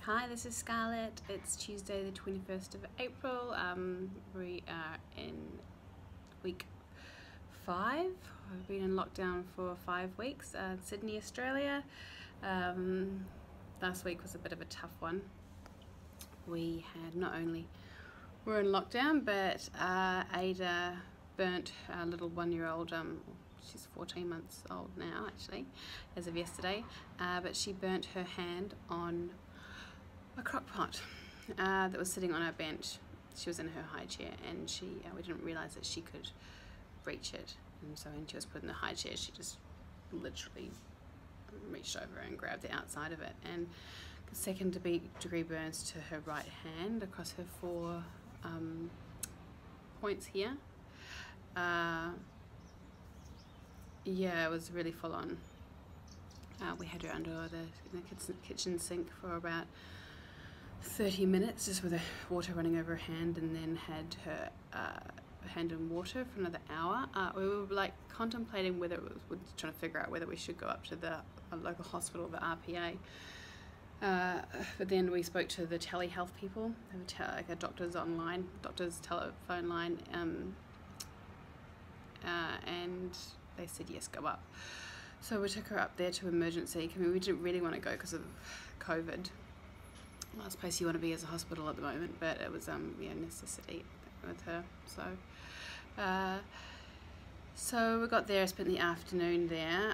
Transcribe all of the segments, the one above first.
Hi, this is Scarlett. It's Tuesday the 21st of April. We are in week 5. We've been in lockdown for 5 weeks in Sydney, Australia. Last week was a bit of a tough one. We had not only were in lockdown, but Ada burnt our little 1-year-old, she's 14 months old now actually, as of yesterday, but she burnt her hand on a crock pot that was sitting on our bench. She was in her high chair, and we didn't realise that she could reach it, and so when she was put in the high chair, she just literally reached over and grabbed the outside of it, and second-degree burns to her right hand across her 4 points here. Yeah, it was really full on. We had her under the kitchen sink for about 30 minutes, just with the water running over her hand, and then had her hand in water for another hour. We were like contemplating whether we're trying to figure out whether we should go up to the local hospital, the RPA. But then we spoke to the telehealth people, like a doctor's telephone line, and they said yes, go up. So we took her up there to emergency. I mean, we didn't really want to go because of COVID. Last place you want to be is a hospital at the moment, but it was necessity with her. So we got there, spent the afternoon there.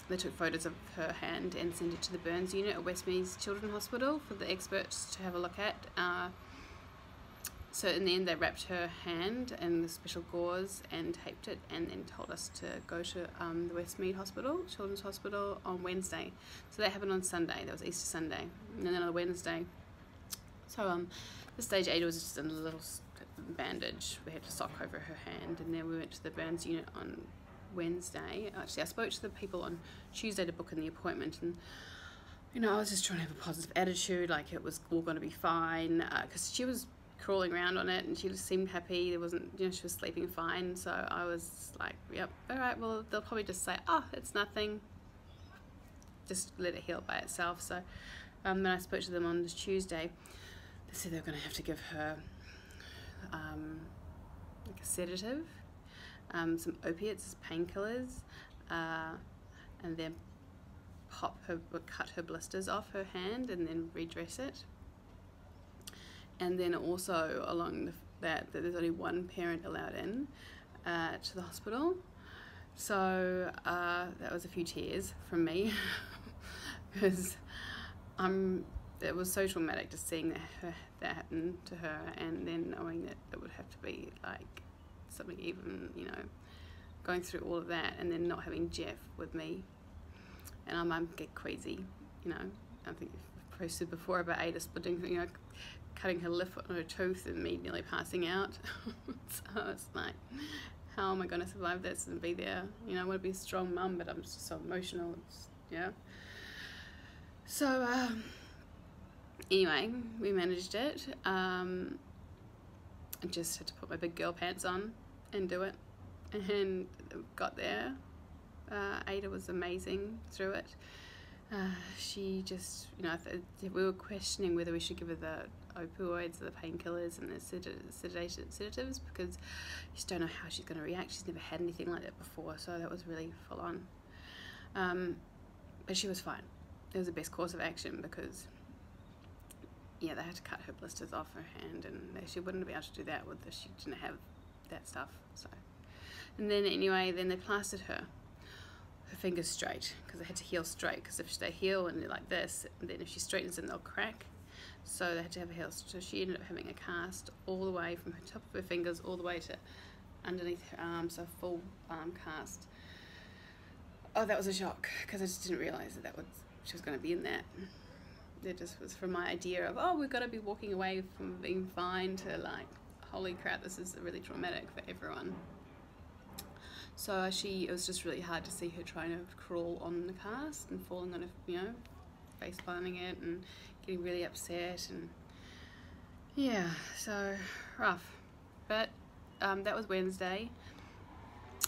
They took photos of her hand and sent it to the burns unit at Westmeads Children's Hospital for the experts to have a look at. So in the end, they wrapped her hand in the special gauze and taped it, and then told us to go to the Westmead Hospital, Children's Hospital, on Wednesday. So that happened on Sunday. That was Easter Sunday, and then on Wednesday. So at this stage, Ada was just in a little bandage. We had to sock over her hand, and then we went to the burns unit on Wednesday. Actually, I spoke to the people on Tuesday to book in the appointment, and I was just trying to have a positive attitude, like it was all going to be fine, because she was crawling around on it and she just seemed happy. There wasn't, she was sleeping fine. So I was like, yep, all right, well, they'll probably just say, oh, it's nothing, just let it heal by itself. So when I spoke to them on this Tuesday, they said they were going to have to give her like a sedative, some opiates, painkillers, and then cut her blisters off her hand and then redress it. And then also along that there's only one parent allowed in to the hospital. So that was a few tears from me because it was so traumatic just seeing that happen to her, and then knowing that it would have to be like something even, going through all of that, and then not having Jeff with me. And I might get queasy, I think I've posted before about Ada splitting, cutting her lip on her tooth and me nearly passing out. So it's like, how am I going to survive this and be there? I want to be a strong mum, but I'm just so emotional. So anyway, we managed it. I just had to put my big girl pants on and do it, and got there. Ada was amazing through it. She just, we were questioning whether we should give her the opioids, the painkillers, and the sedatives, because you just don't know how she's going to react. She's never had anything like that before, so that was really full on. But she was fine. It was the best course of action because, they had to cut her blisters off her hand, and she wouldn't be able to do that with she didn't have that stuff. So, and then anyway, then they plastered her fingers straight, because they had to heal straight, because if they heal and they're like this, and then if she straightens them, they'll crack. So they had to have a heal. So she ended up having a cast all the way from her top of her fingers all the way to underneath her arm, so a full arm cast. Oh, that was a shock, because I just didn't realise that she was going to be in that. It just was from my idea of, oh, we've got to be walking away from being fine, to like, holy crap, this is really traumatic for everyone. So it was just really hard to see her trying to crawl on the cast and falling on her, face planting it and getting really upset, and so rough. But that was Wednesday,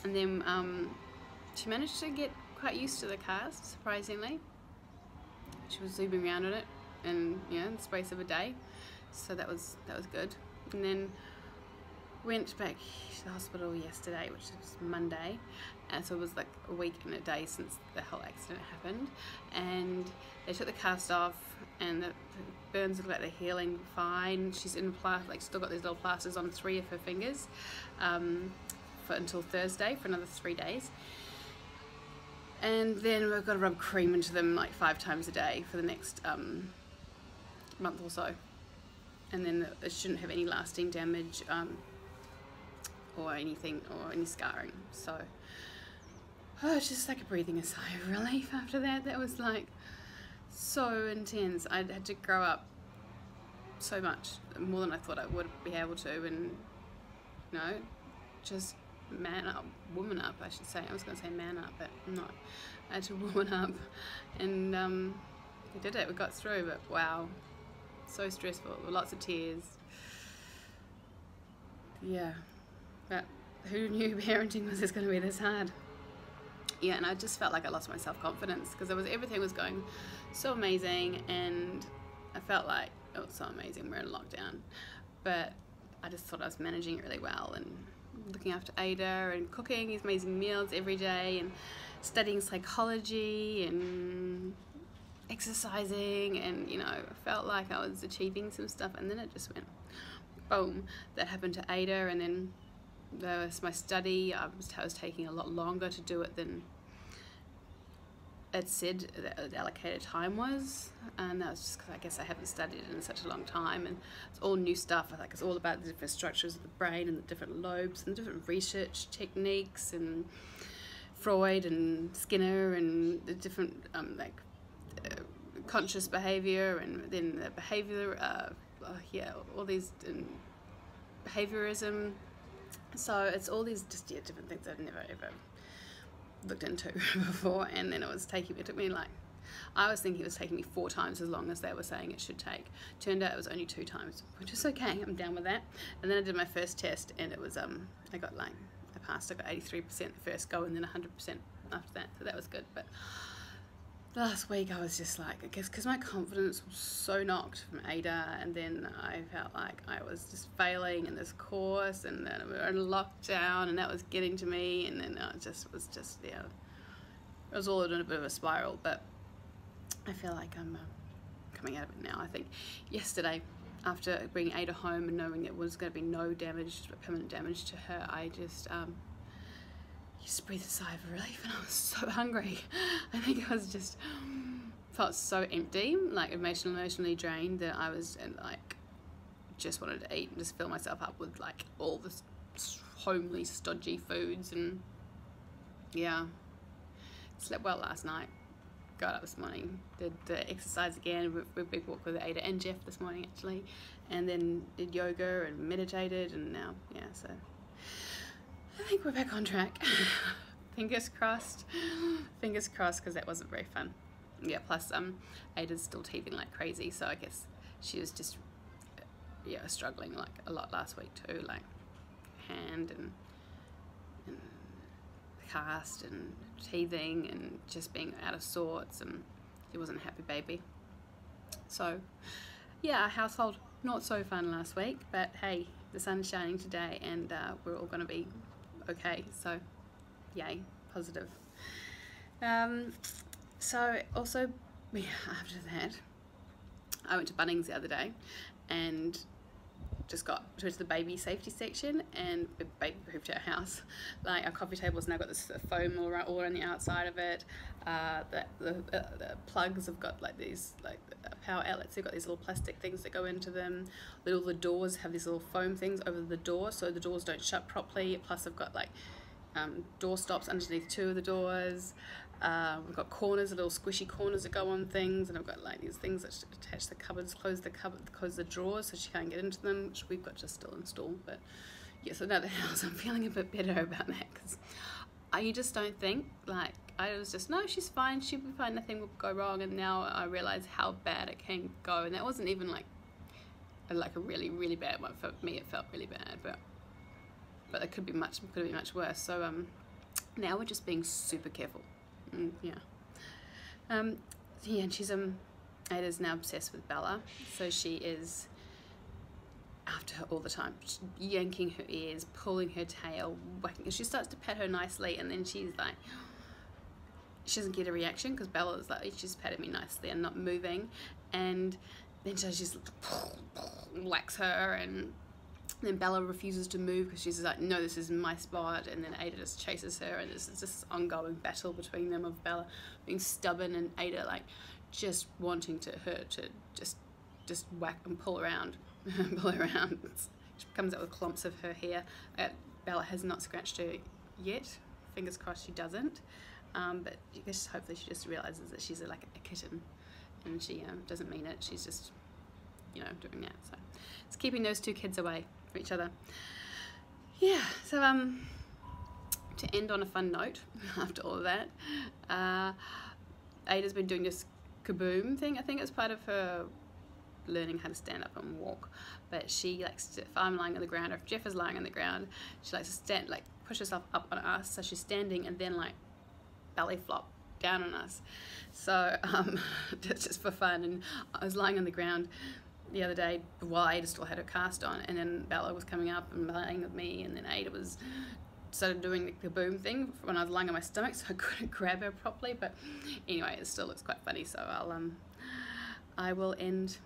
and then she managed to get quite used to the cast, surprisingly. She was zooming around on it in, you know, in the space of a day. So that was good. And then went back to the hospital yesterday, which was Monday, and so it was like a week and a day since the whole accident happened, and they took the cast off, and the burns look like they're healing fine. She's in still got these little plasters on 3 of her fingers for until Thursday for another 3 days, and then we've got to rub cream into them like 5 times a day for the next month or so, and then it shouldn't have any lasting damage or anything, or any scarring. So it's just like a breathing sigh of relief after that. That was like so intense. I had to grow up so much, more than I thought I would be able to, and you know, just man up, woman up, I should say. I was going to say man up, but I'm not. I had to woman up, and we did it. We got through, but wow, so stressful. Lots of tears. Yeah. But who knew parenting was just going to be this hard? Yeah, and I just felt like I lost my self-confidence because everything was going so amazing, and I felt like it was so amazing. We're in lockdown, but I just thought I was managing it really well and looking after Ada and cooking these amazing meals every day and studying psychology and exercising, and you know, I felt like I was achieving some stuff, and then it just went boom. That happened to Ada, and then there was my study. I was taking a lot longer to do it than it said the allocated time was, and that was just because I guess I haven't studied it in such a long time, and it's all new stuff. Like, it's all about the different structures of the brain and the different lobes and the different research techniques, and Freud and Skinner and the different conscious behavior, and then the behavior all these behaviorism. So it's all these just different things I've never ever looked into before, and then it took me like, I was thinking it was taking me 4 times as long as they were saying it should take. Turned out it was only 2 times, which is okay. I'm down with that. And then I did my first test, and it was I passed. I got 83% the first go, and then 100% after that. So that was good. But last week I was just like, I guess because my confidence was so knocked from Ada, and then I felt like I was just failing in this course, and then we were in lockdown, and that was getting to me, and then it was all in a bit of a spiral. But I feel like I'm coming out of it now. I think yesterday, after bringing Ada home and knowing there was going to be no damage, permanent damage to her, I just breathed a sigh of relief, and I was so hungry. I think I was just felt so empty, like emotionally drained, that I was just wanted to eat and just fill myself up with like all this homely, stodgy foods. And yeah, slept well last night. Got up this morning, did the exercise again. We big walk with Ada and Jeff this morning actually, and then did yoga and meditated, and now so I think we're back on track. Fingers crossed, because that wasn't very fun. Yeah, plus Ada's still teething like crazy, so I guess she was just struggling like a lot last week too, like hand and cast and teething and just being out of sorts, and she wasn't a happy baby. So yeah, our household not so fun last week, but hey, the sun's shining today, and we're all going to be okay, so yay, positive. So also, after that, I went to Bunnings the other day and just got to the baby safety section, and baby proofed our house. Like, our coffee table's now got this foam all around the outside of it. The plugs have got like these power outlets. They've got these little plastic things that go into them. All the doors have these little foam things over the door, so the doors don't shut properly. Plus, I've got like door stops underneath 2 of the doors. We've got corners, little squishy corners that go on things, and I've got like these things that attach the cupboards, close the drawers so she can't get into them, which we've got to still install. But yeah, so now the house, I'm feeling a bit better about that, because you just don't think, like, I was just, no, she's fine, she'll be fine, nothing will go wrong, and now I realise how bad it can go, and that wasn't even like a really, really bad one. For me, it felt really bad, but it could be much worse. So now we're just being super careful. And she's Ada's now obsessed with Bella, so she is after her all the time, yanking her ears, pulling her tail, whacking. She starts to pet her nicely, and then she's like, she doesn't get a reaction because Bella's like, she's patting me nicely and not moving, and then she just whacks her, and then Bella refuses to move because she's like, no, this is my spot, and then Ada just chases her, and this is this ongoing battle between them of Bella being stubborn and Ada like just wanting her to just whack and pull around. Pull around. She comes out with clumps of her hair. Bella has not scratched her yet. Fingers crossed she doesn't. But I guess hopefully she just realizes that she's like a kitten, and she doesn't mean it. She's just, you know, doing that. So it's keeping those two kids away from each other. Yeah. So to end on a fun note, after all of that, Ada's been doing this Kaboom thing. I think it's part of her learning how to stand up and walk, but she likes to, if I'm lying on the ground or if Jeff is lying on the ground, she likes to stand, like push herself up on us, so she's standing and then like belly flop down on us. So just for fun. And I was lying on the ground the other day while Ada still had her cast on, and then Bella was coming up and lying with me, and then Ada was started doing the Kaboom thing when I was lying on my stomach, so I couldn't grab her properly. But anyway, it still looks quite funny, so I will end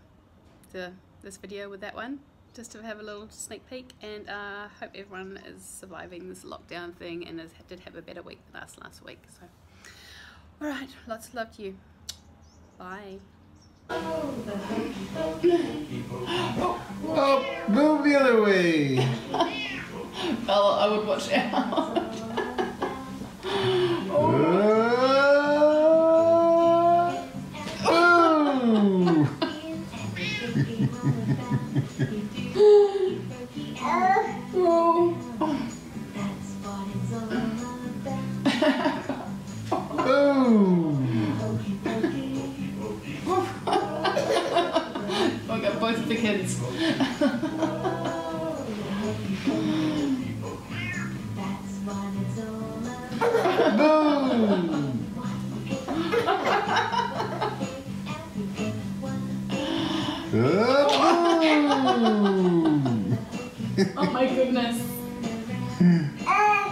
this video with that one, just to have a little sneak peek, and hope everyone is surviving this lockdown thing and did have a better week than us last week. So alright, lots of love to you. Bye. Oh, move the other way. Bella, I would watch out. I got both of the kids. Oh my goodness.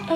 Oh.